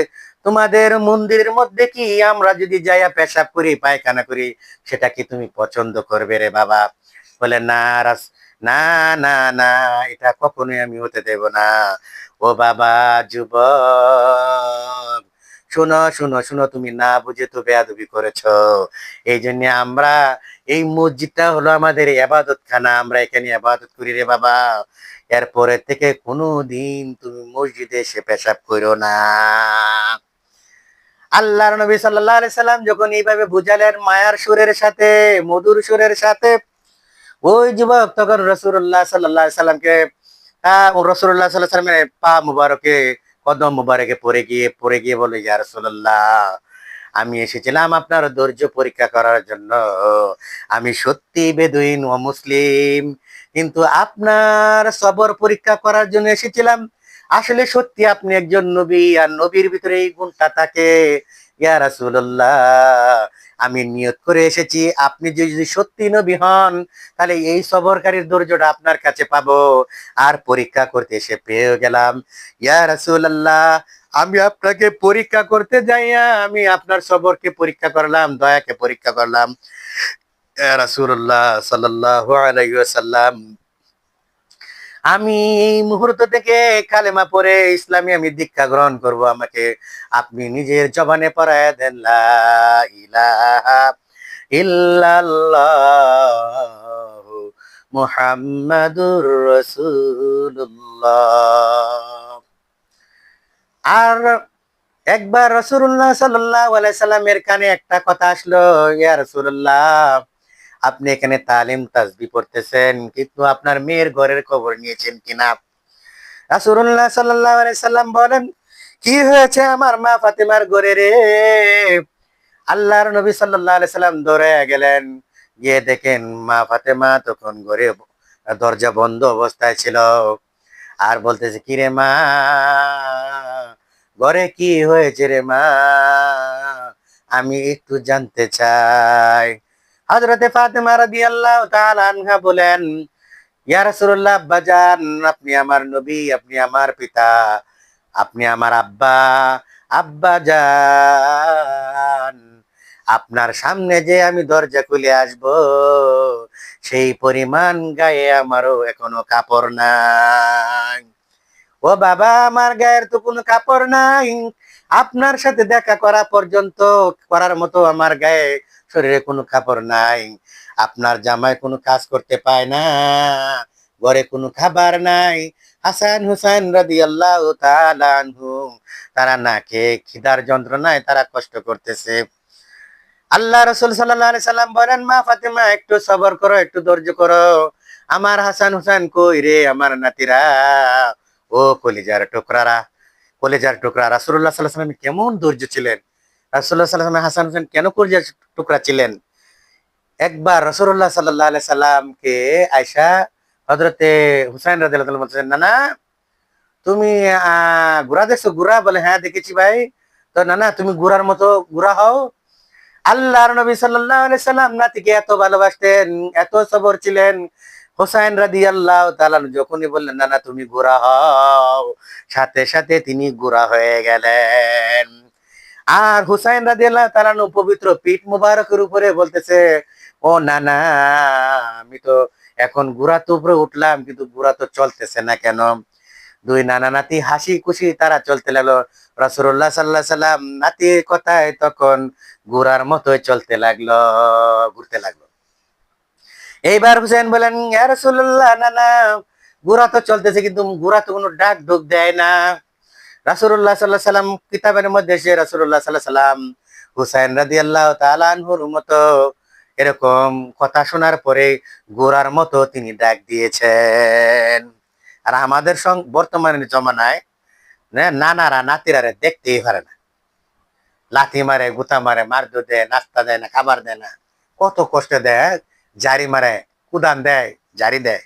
তোমাদের মন্দিরের মধ্যে কি আমরা যদি যাইয়া পেশাব করি, পায়খানা করি, সেটা কি তুমি পছন্দ করবে রে বাবা? বলে না না না না, এটা কখনোই আমি হতে দেব না। ও বাবা যুবক, শুনো শুনো শুনো, তুমি না বুঝে তো বেয়াদবি করেছো। এই জন্য আমরা, এই মসজিদটা হলো আমাদের ইবাদত খানা, আমরা এখানে ইবাদত করি রে বাবা। এরপরে থেকে কোনো দিন তুমি মসজিদে এসে পেশাব করো না। আল্লাহর নবী সাল্লাল্লাহু আলাইহি সাল্লাম যখন এইভাবে বুঝালেন মায়ার সুরের সাথে, মধুর সুরের সাথে, ওই যুবক তখন রাসূলুল্লাহ সাল্লাল্লাহু আলাইহি সাল্লামকে রাসূলুল্লাহ সাল্লাল্লাহু আলাইহি সাল্লামের পা মুবারকে, কদম মুবারকে পড়ে গিয়ে বলে, ইয়া রাসূলুল্লাহ, আমি এসেছিলাম আপনার ধৈর্য পরীক্ষা করার জন্য। আমি সত্যি বেদুইন ও মুসলিম, কিন্তু আপনার সবর পরীক্ষা করার জন্য এসেছিলাম। আসলে সত্যি আপনি একজন নবী, আর নবীর ভিতরে এই গুণটা থাকে। ইয়া রাসূলুল্লাহ, আমি নিয়ত করে এসেছি, আপনি যদি সত্যি নবী হন, তাহলে এই সবরকারীর ধৈর্যটা আপনার কাছে পাবো। আর পরীক্ষা করতে এসে পেয়ে গেলাম। ইয়া রাসূলুল্লাহ, আমি আপনাকে পরীক্ষা করতে যাইয়া আমি আপনার সবরকে পরীক্ষা করলাম, দয়াকে পরীক্ষা করলাম। ইয়া রাসূলুল্লাহ সাল্লাল্লাহু আলাইহি ওয়াসাল্লাম, আমি এই মুহূর্ত থেকে কালেমা পড়ে ইসলামী আমি দীক্ষা গ্রহণ করব। আমাকে আপনি নিজের জবানে পড়ায় দেন, লা ইলাহা ইল্লাল্লাহ মুহাম্মাদুর রাসূলুল্লাহ। আর একবার রাসূলুল্লাহ সাল্লাল্লাহু আলাইহি সাল্লামের কানে একটা কথা আসলো, ইয়া রাসূলুল্লাহ, আপনি এখানে তালিম তাসবিহ পড়তেছেন, কিন্তু আপনার মেয়ের ঘরের খবর নিয়েছেন কিনা? রাসূলুল্লাহ সাল্লাল্লাহু আলাইহি সাল্লাম বলেন, কি হয়েছে আমার মা ফাতেমার ঘরে রে? আল্লাহর নবী সাল্লাল্লাহু আলাইহি সাল্লাম দৌড়ে গেলেন, গিয়ে দেখেন মা ফাতেমা তখন ঘরে দরজা বন্ধ অবস্থায় ছিল। আর বলতেছে, কিরে মা, ঘরে কি হয়েছে রে মা, আমি একটু জানতে চাই। হযরতে ফাতেমা রাদিয়াল্লাহু তাআলা আনহা বলেন, ইয়া রাসূলুল্লাহ, আব্বাজান, আপনি আমার নবী, আপনি আমার পিতা, আপনি আমার আব্বা, আব্বাজান, আপনার সামনে যে আমি দরজা খুলে আসব, সেই পরিমাণ গায়ে আমারও এখনো কাপড় নাই। ও বাবা, আমার গায়ের তো কোনো কাপড় নাই, আপনার সাথে দেখা করা পর্যন্ত করার মতো আমার গায়ে শরীরে কোনো কাপড় নাই, আপনার জামাই কোনো কাজ করতে পায় না, ঘরে কোনো খাবার নাই। হাসান হুসাইন রাদিয়াল্লাহু তাআলা আনহুম, তারা না খেয়ে খিদার যন্ত্রণায় তারা কষ্ট করতেছে। আল্লাহ রাসূল সাল্লাল্লাহু আলাইহি সাল্লাম বলেন, মা ফাতেমা, একটু সবর করো, একটু ধৈর্য করো। আমার হাসান হুসাইন কই রে, আমার নাতিরা? ও কলিজার টুকরারা, কলিজার টুকরা, রাসূলুল্লাহ সাল্লাল্লাহু আলাইহি সাল্লাম কেমন ধৈর্য ছিলেন, রাসূলুল্লাহ সাল্লাল্লাহু আলাইহি সাল্লাম হাসান হুসাইন কেন কলিজার টুকরা ছিলেন। একবার রাসূলুল্লাহ সাল্লাল্লাহু আলাইহি সাল্লামকে আয়েশা হযরতে হুসাইন রাদিয়াল্লাহু তাআলা বলতেছেন, না না, তুমি ঘোড়া দেখছো? ঘোড়া? বলে, হ্যাঁ দেখেছি ভাই। তো না না, তুমি ঘোড়ার মতো ঘোড়া হও। আল্লাহর নবী সাল্লাল্লাহু আলাইহি সাল্লাম নাতিকে এত ভালোবাসতেন, এত সবর ছিলেন। হোসাইন রাদিয়াল্লাহু তাআলা যখনই বললেন, না না তুমি গোরা হও, সাথে সাথে তিনি গোরা হয়ে গেলেন। আর হুসাইন রাদিয়াল্লাহু তাআলা পবিত্র পিঠ মুবারকের উপরে বলতেছে, ও না না, আমি তো এখন গুড়া তো উপরে উঠলাম, কিন্তু গুড়া তো চলতেছে না কেন? দুই নানা নাতি হাসি খুশি তারা চলতে লাগলো। রাসূলুল্লাহ সাল্লাল্লাহু আলাইহি সাল্লাম নাতির কথায় তখন ঘোড়ার মতোই চলতে লাগলো, ঘুরতে লাগলো। এইবার হুসেন বলেন, ইয়া রাসূলুল্লাহ, না না, ঘোড়া তো চলতেছে, কিন্তু ঘোড়া তো কোনো ডাক ঢোক দেয় না। রাসূলুল্লাহ সাল্লাল্লাহু আলাইহি সাল্লাম কিতাবের মধ্যে সে রাসূলুল্লাহ সাল্লাল্লাহু আলাইহি সাল্লাম হুসাইন রাদিয়াল্লাহু তাআলা আনহুর মতো এরকম কথা শোনার পরে ঘোড়ার মতো তিনি ডাক দিয়েছেন। আর আমাদের বর্তমানের জমানায় নানারা নাতিরা দেখতেই পারে না, লাথি মারে, গুতা মারে, মারধর দেয়, নাস্তা দেয় না, খাবার দেয় না, কত কষ্ট দেয়, জারি মারে, কুদান দেয়, জারি দেয়,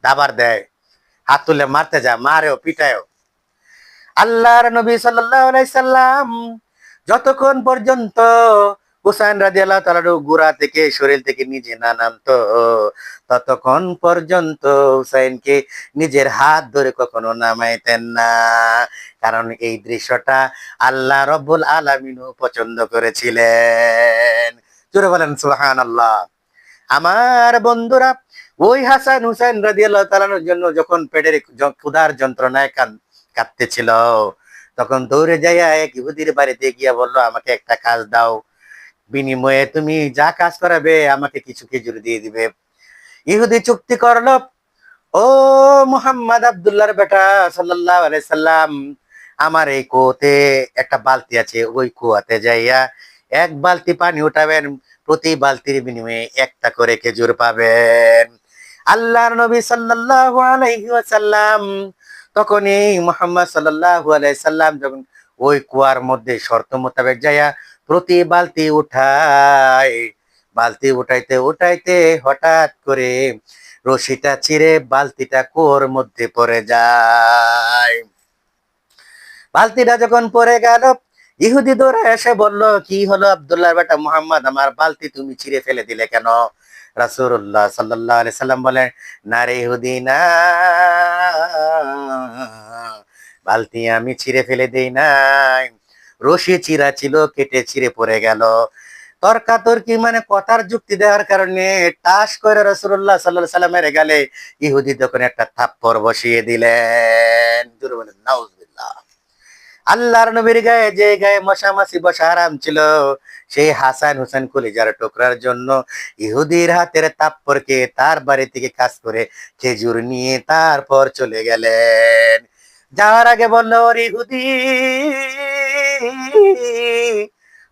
দাবার দেয়, হাত তুলে মারতে যায়, মারেও পিটায়ও। আল্লাহর নবী সাল্লাল্লাহু আলাইহি সাল্লাম যতক্ষণ পর্যন্ত হুসাইন রাদিয়াল্লাহু তাআলা গুড়া থেকে শরীর থেকে নিজে না নামতো, ততক্ষণ পর্যন্ত হুসাইনকে নিজের হাত ধরে কখনো নামাইতেন না। কারণ এই দৃশ্যটা আল্লাহ রব্বুল আলামিনও পছন্দ করেছিলেন। জোরে বলেন সুবহানাল্লাহ। আমার বন্ধুরা, ওই হাসান হুসাইন রাদিয়াল্লাহু তাআলার জন্য যখন পেটের ক্ষুধার যন্ত্রণায় কাঁদতেছিল, তখন দৌড়ে যাইয়া এক ইহুদির বাড়িতে গিয়া বললো, আমাকে একটা কাজ দাও, বিনিময়ে তুমি যা কাজ করাবে আমাকে কিছু খেজুর দিয়ে দিবে। ইহুদি চুক্তি করলো, ও মুহাম্মদ আব্দুল্লাহর বেটা সাল্লাল্লাহু আলাইহি সাল্লাম, আমার এই কুয়োতে একটা বালতি আছে, ওই কুয়াতে যাইয়া এক বালতি পানি উঠাবেন, প্রতি বালতির বিনিময়ে একটা করে খেজুর পাবেন। আল্লাহর নবী সাল্লাল্লাহু আলাইহি ওয়াসাল্লাম তখন এই মুহাম্মদ সাল্লাল্লাহু আলাইহি সাল্লাম যখন ওই কুয়ার মধ্যে শর্ত মোতাবেক যাইয়া প্রতি বালতি উঠায়, বালতি উঠাইতে উঠাইতে হঠাৎ করে রশিটা ছিঁড়ে বালতিটা কুয়োর মধ্যে পড়ে যায়। বালতিটা যখন পড়ে গেল, ইহুদি দৌড়ে এসে বলল, কি হলো আব্দুল্লাহ বেটা মুহাম্মদ, আমার বালতি তুমি ছিঁড়ে ফেলে দিলে কেন? রাসূলুল্লাহ সাল্লাল্লাহু আলাইহি সাল্লাম বলেন, না রে ইহুদি না, বালতি আমি ছিঁড়ে ফেলে দেই নাই, রশি চিরা ছিল, কেটে ছিঁড়ে পড়ে গেল। তর্কাতর্কি মানে কথার যুক্তি দেওয়ার কারণে টাস করে রাসূলুল্লাহ সাল্লাল্লাহু আলাইহি সাল্লামের গালে ইহুদি তখন একটা থাপ্পড় বসিয়ে দিলেন। জোরে বলেন নাউজুবিল্লাহ। আল্লাহর নবীর গায়ে যে গায়ে মশা মাছি বসা হারাম ছিল, সেই হাসান হুসেন কলিজার টুকরার জন্য ইহুদির হাতের থাপ্পড়কে তার বাড়ি থেকে কাজ করে খেজুর নিয়ে তারপর চলে গেলেন। যাওয়ার আগে বলল, ওরে ইহুদি,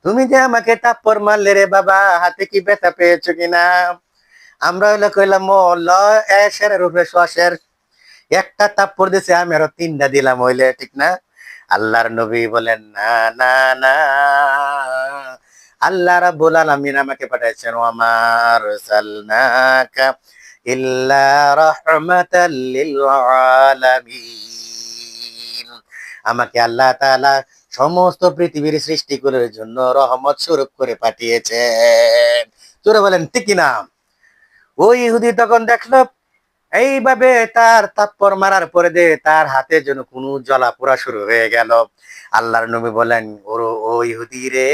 তুমি যে আমাকে থাপ্পড় মারলে রে বাবা, হাতে কি ব্যথা পেয়েছো কিনা? আমরা হইলে কইলাম, ও ল, এশের রূপে শশের, একটা থাপ্পড় দিছে, আমি আরো তিনটা দিলাম, হইলে ঠিক না? আল্লাহর নবী বলেন, না না না, আল্লাহ রাব্বুল আলামিন আমাকে পাঠাইছেন, ওয়া আরসালনাকা ইল্লা রাহমাতাল লিল আলামিন, আমাকে আল্লাহ তাআলা সমস্ত পৃথিবীর সৃষ্টি করার জন্য রহমত স্বরূপ করে পাঠিয়েছেন। তোরা বলেন ঠিক কিনা? ওই ইহুদি তখন দেখলো এইভাবে তার থাপ্পড় মারার পরে তার হাতে যেন কোনো জ্বলা পোড়া শুরু হয়ে গেল। আল্লাহর নবী বলেন, ও ইহুদি রে,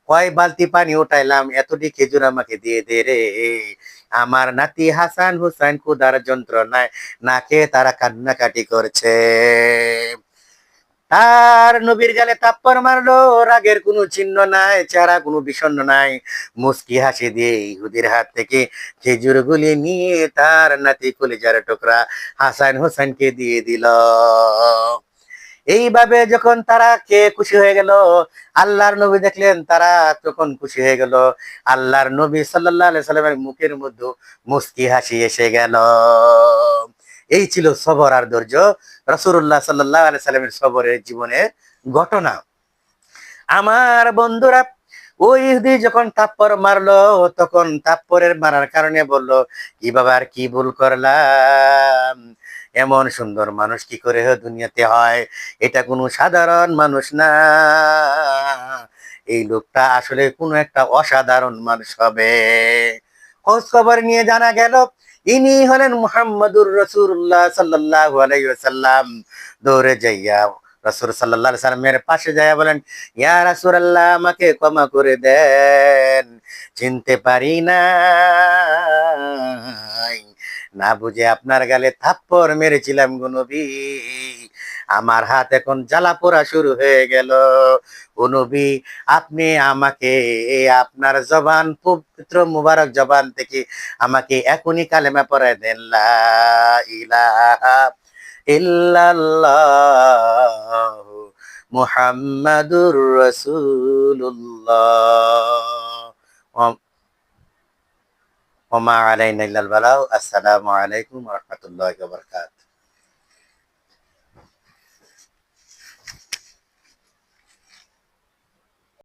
কয় বালতি পানি উঠাইলাম, এতটি খেজুর আমাকে দিয়ে দে রে। আমার নাতি হাসান হুসাইন ক্ষুধার যন্ত্রণায় নাকে তারা কান্নাকাটি করছে। তার নবীর গালে থাপ্পড় মারলো, রাগের কোনো চিহ্ন নাই, চেহারা কোনো বিষণ্ণ নাই, মুস্কি হাসি দিয়ে ইহুদির হাত থেকে খেজুর গুলি নিয়ে তার নাতি কলিজার টুকরা হাসান হোসেনকে দিয়ে দিল। এইভাবে যখন তারা খেয়ে খুশি হয়ে গেল, আল্লাহর নবী দেখলেন তারা তখন খুশি হয়ে গেল, আল্লাহর নবী সাল্লাল্লাহু আলাইহি সাল্লামের মুখের মধ্যে মুস্কি হাসি এসে গেল। এই ছিল সবর আর ধৈর্য, রাসূলুল্লাহ সাল্লাল্লাহু আলাইহি সাল্লামের সবরের জীবনের ঘটনা। আমার বন্ধুরা, ওই ইহুদি যখন থাপ্পড় মারলো, তখন থাপ্পড়ের মারার কারণে বলল, কি বাবা আর কি ভুল করলাম, এমন সুন্দর মানুষ কি করে দুনিয়াতে হয়, এটা কোনো সাধারণ মানুষ না, এই লোকটা আসলে কোনো একটা অসাধারণ মানুষ হবে। খোঁজ খবর নিয়ে জানা গেল ইনি হলেন মুহাম্মাদুর রাসূলুল্লাহ সাল্লাল্লাহু আলাইহি ওয়াসাল্লাম। দৌড়ে যাইয়া রাসূল সাল্লাল্লাহু আলাইহি সাল্লামের পাশে যাইয়া বলেন, ইয়া রাসূলুল্লাহ, আমাকে ক্ষমা করে দেন, চিনতে পারি না, না বুঝে আপনার গালে থাপ্পড় মেরেছিলাম গো নবী, আমার হাত এখন জ্বালা পোড়া শুরু হয়ে গেল। ও নবী, আপনি আমাকে আপনার জবান, পবিত্র মুবারক জবান থেকে আমাকে এখনই কালেমা পড়ায় দেন, লা ইলাহা ইল্লাল্লাহ মুহাম্মাদুর রাসূলুল্লাহ। ওমা আলাইনা ইল্লাল বালাগ। আসসালামু আলাইকুম ওয়া রাহমাতুল্লাহি ওয়া বারাকাতুহু।